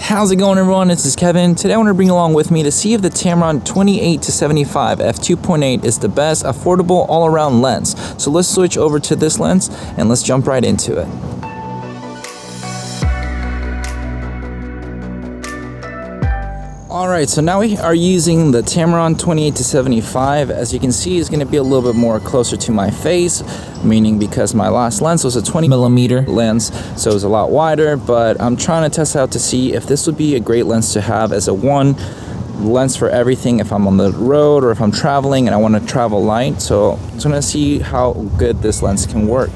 How's it going, everyone? This is Kevin. Today I want to bring along with me to see if the Tamron 28-75 f2.8 is the best affordable all-around lens. So let's switch over to this lens and let's jump right into it. Alright, so now we are using the Tamron 28-75. As you can see, it's going to be a little bit more closer to my face, meaning because my last lens was a 20mm lens, so it was a lot wider, but I'm trying to test out to see if this would be a great lens to have as a one lens for everything if I'm on the road or if I'm traveling and I want to travel light. So I'm just going to see how good this lens can work.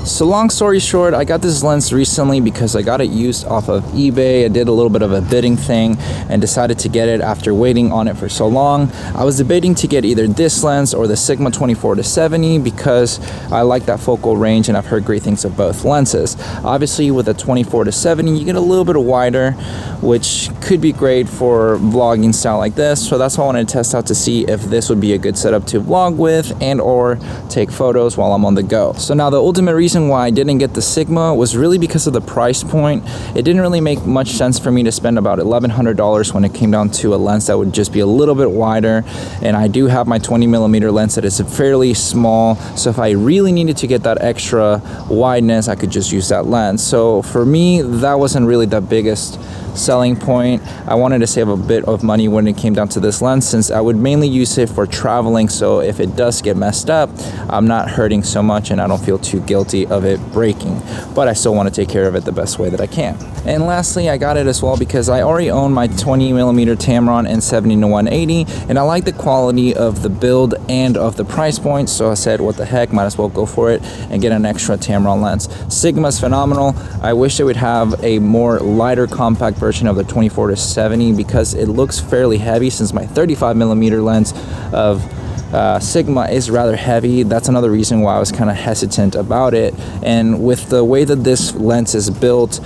So long story short, I got this lens recently because I got it used off of eBay. I did a little bit of a bidding thing and decided to get it after waiting on it for so long. I was debating to get either this lens or the Sigma 24-70 because I like that focal range and I've heard great things of both lenses. Obviously with a 24-70 you get a little bit wider, which could be great for vlogging style like this. So that's why I wanted to test out to see if this would be a good setup to vlog with and or take photos while I'm on the go. So now the ultimate reason why I didn't get the Sigma was really because of the price point. It didn't really make much sense for me to spend about $1,100 when it came down to a lens that would just be a little bit wider, and I do have my 20mm lens that is fairly small, so if I really needed to get that extra wideness I could just use that lens. So for me that wasn't really the biggest selling point. I wanted to save a bit of money when it came down to this lens since I would mainly use it for traveling, so if it does get messed up I'm not hurting so much and I don't feel too guilty of it breaking, but I still want to take care of it the best way that I can. And lastly, I got it as well because I already own my 20mm Tamron and 70-180 and I like the quality of the build and of the price point, so I said what the heck, might as well go for it and get an extra Tamron lens. Sigma's phenomenal. I wish they would have a more lighter compact version of the 24-70 because it looks fairly heavy since my 35mm lens of Sigma is rather heavy. That's another reason why I was kind of hesitant about it. And with the way that this lens is built,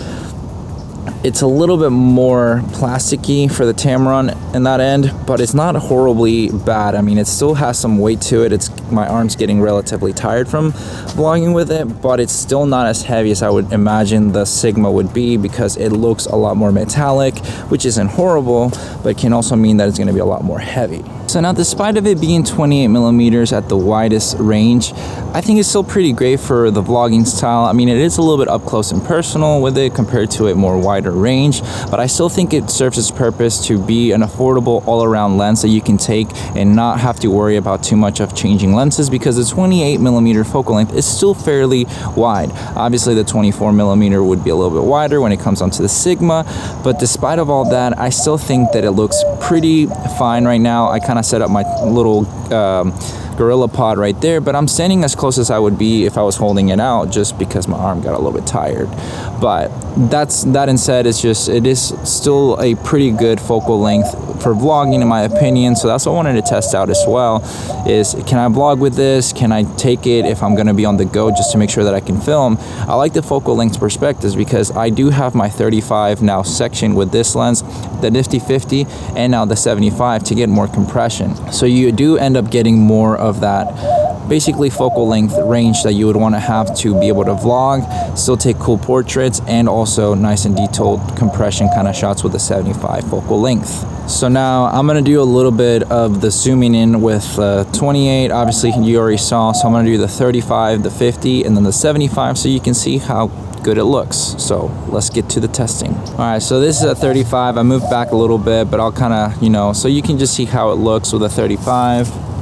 it's a little bit more plasticky for the Tamron in that end, but it's not horribly bad. I mean, it still has some weight to it. My arm's getting relatively tired from vlogging with it, but it's still not as heavy as I would imagine the Sigma would be because it looks a lot more metallic, which isn't horrible, but can also mean that it's going to be a lot more heavy. So now, despite of it being 28mm at the widest range, I think it's still pretty great for the vlogging style. I mean, it is a little bit up close and personal with it compared to a more wider range, but I still think it serves its purpose to be an affordable all-around lens that you can take and not have to worry about too much of changing lenses because the 28mm focal length is still fairly wide. Obviously, the 24mm would be a little bit wider when it comes onto the Sigma, but despite of all that, I still think that it looks pretty fine right now. I kind of set up my little gorilla pod right there, but I'm standing as close as I would be if I was holding it out just because my arm got a little bit tired. But that instead is just, it is still a pretty good focal length for vlogging in my opinion. So that's what I wanted to test out as well, is can I vlog with this? Can I take it if I'm going to be on the go just to make sure that I can film? I like the focal length perspectives because I do have my 35 now section with this lens, the nifty 50 and now the 75 to get more compression. So you do end up getting more of that basically focal length range that you would want to have to be able to vlog, still take cool portraits, and also nice and detailed compression kind of shots with the 75 focal length. So now I'm going to do a little bit of the zooming in with 28, obviously you already saw, so I'm going to do the 35, the 50, and then the 75 so you can see how good it looks. So let's get to the testing. Alright, so this is a 35. I moved back a little bit, but I'll kind of, so you can just see how it looks with a 35.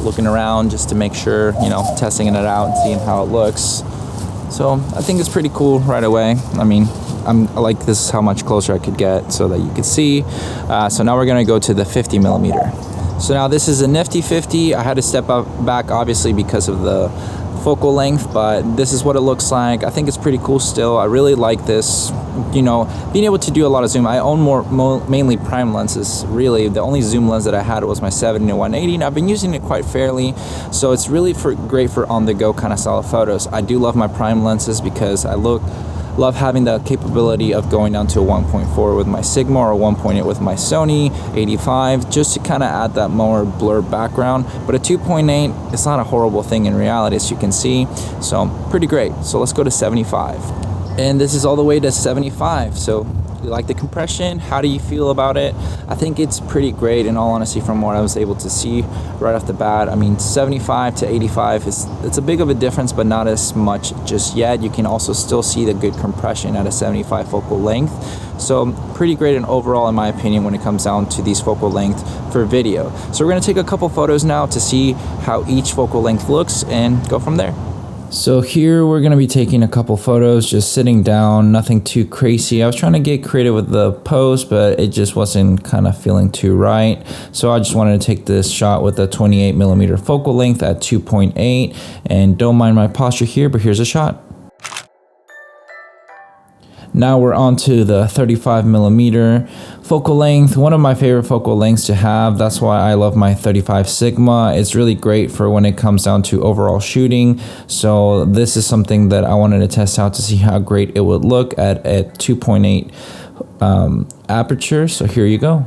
Looking around just to make sure, testing it out and seeing how it looks. So I think it's pretty cool right away. I mean, I like this is how much closer I could get so that you could see. So now we're gonna go to the 50mm. So now this is a nifty 50. I had to step back obviously because of the focal length, but this is what it looks like. I think it's pretty cool still. I really like this, being able to do a lot of zoom. I own mainly prime lenses, really. The only zoom lens that I had was my 70-180, and I've been using it quite fairly, so it's really great for on-the-go kind of style of photos. I do love my prime lenses because I love having the capability of going down to a 1.4 with my Sigma or 1.8 with my Sony 85 just to kind of add that more blur background. But a 2.8, it's not a horrible thing in reality, as you can see, so pretty great. So let's go to 75, and this is all the way to 75. So you like the compression? How do you feel about it? I think it's pretty great in all honesty from what I was able to see right off the bat. I mean, 75 to 85 it's a big of a difference, but not as much just yet. You can also still see the good compression at a 75 focal length. So pretty great in overall, in my opinion, when it comes down to these focal length for video. So we're gonna take a couple photos now to see how each focal length looks and go from there. So here we're going to be taking a couple photos, just sitting down, nothing too crazy. I was trying to get creative with the pose, but it just wasn't kind of feeling too right. So I just wanted to take this shot with a 28mm focal length at 2.8, and don't mind my posture here, but here's a shot. Now we're on to the 35mm focal length, one of my favorite focal lengths to have. That's why I love my 35 Sigma. It's really great for when it comes down to overall shooting. So this is something that I wanted to test out to see how great it would look at 2.8 aperture. So here you go.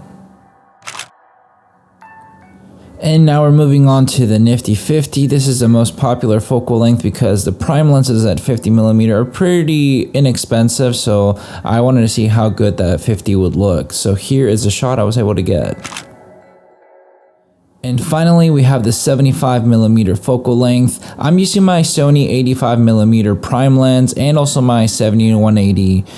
And now we're moving on to the nifty 50. This is the most popular focal length because the prime lenses at 50mm are pretty inexpensive. So I wanted to see how good that 50 would look. So here is a shot I was able to get. And finally, we have the 75mm focal length. I'm using my Sony 85mm prime lens and also my 70-180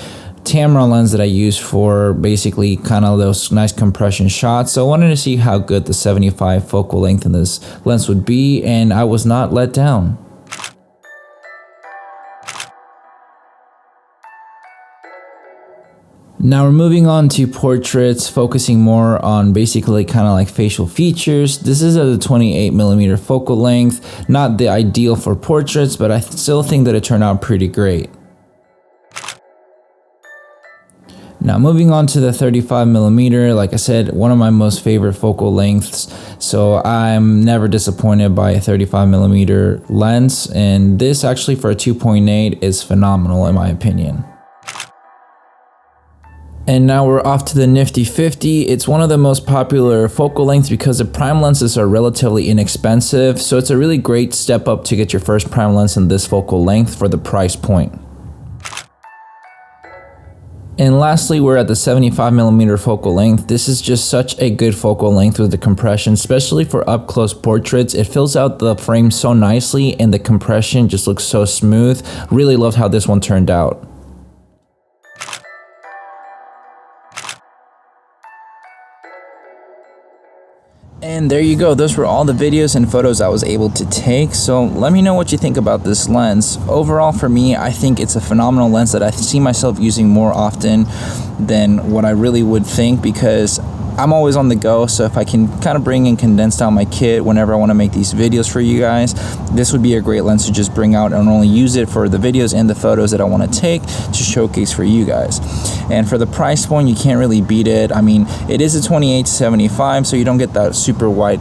Tamron lens that I use for basically kind of those nice compression shots. So I wanted to see how good the 75 focal length in this lens would be, and I was not let down. Now we're moving on to portraits, focusing more on basically kind of like facial features. This is at a 28mm focal length, not the ideal for portraits, but I still think that it turned out pretty great. Now moving on to the 35mm, like I said, one of my most favorite focal lengths. So I'm never disappointed by a 35mm lens, and this actually for a 2.8 is phenomenal in my opinion. And now we're off to the nifty 50. It's one of the most popular focal lengths because the prime lenses are relatively inexpensive. So it's a really great step up to get your first prime lens in this focal length for the price point. And lastly, we're at the 75mm focal length. This is just such a good focal length with the compression, especially for up close portraits. It fills out the frame so nicely and the compression just looks so smooth. Really loved how this one turned out. And there you go, those were all the videos and photos I was able to take. So let me know what you think about this lens. Overall for me, I think it's a phenomenal lens that I see myself using more often than what I really would think, because I'm always on the go. So if I can kind of bring and condense down my kit whenever I want to make these videos for you guys, this would be a great lens to just bring out and only use it for the videos and the photos that I want to take to showcase for you guys. And for the price point, you can't really beat it. I mean, it is a 28-75, so you don't get that super wide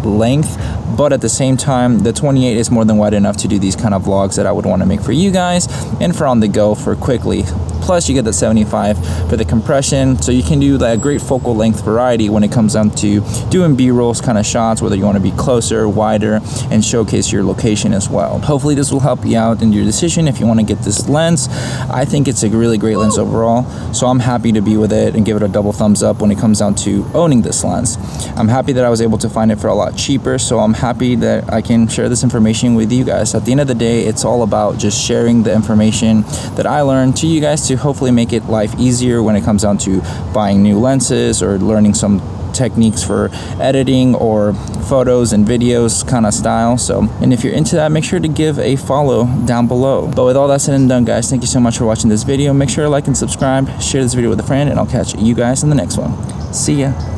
length, but at the same time the 28 is more than wide enough to do these kind of vlogs that I would want to make for you guys and for on the go for quickly. Plus you get the 75 for the compression, so you can do that great focal length variety when it comes down to doing b-rolls kind of shots, whether you want to be closer, wider, and showcase your location as well. Hopefully this will help you out in your decision if you want to get this lens. I think it's a really great lens overall, so I'm happy to be with it and give it a double thumbs up when it comes down to owning this lens. I'm happy that I was able to find it for a lot cheaper, so I'm happy that I can share this information with you guys. At the end of the day, it's all about just sharing the information that I learned to you guys to hopefully make it life easier when it comes down to buying new lenses or learning some techniques for editing or photos and videos kind of style. So, and if you're into that, make sure to give a follow down below. But with all that said and done, guys, thank you so much for watching this video. Make sure to like and subscribe, share this video with a friend, and I'll catch you guys in the next one. See ya.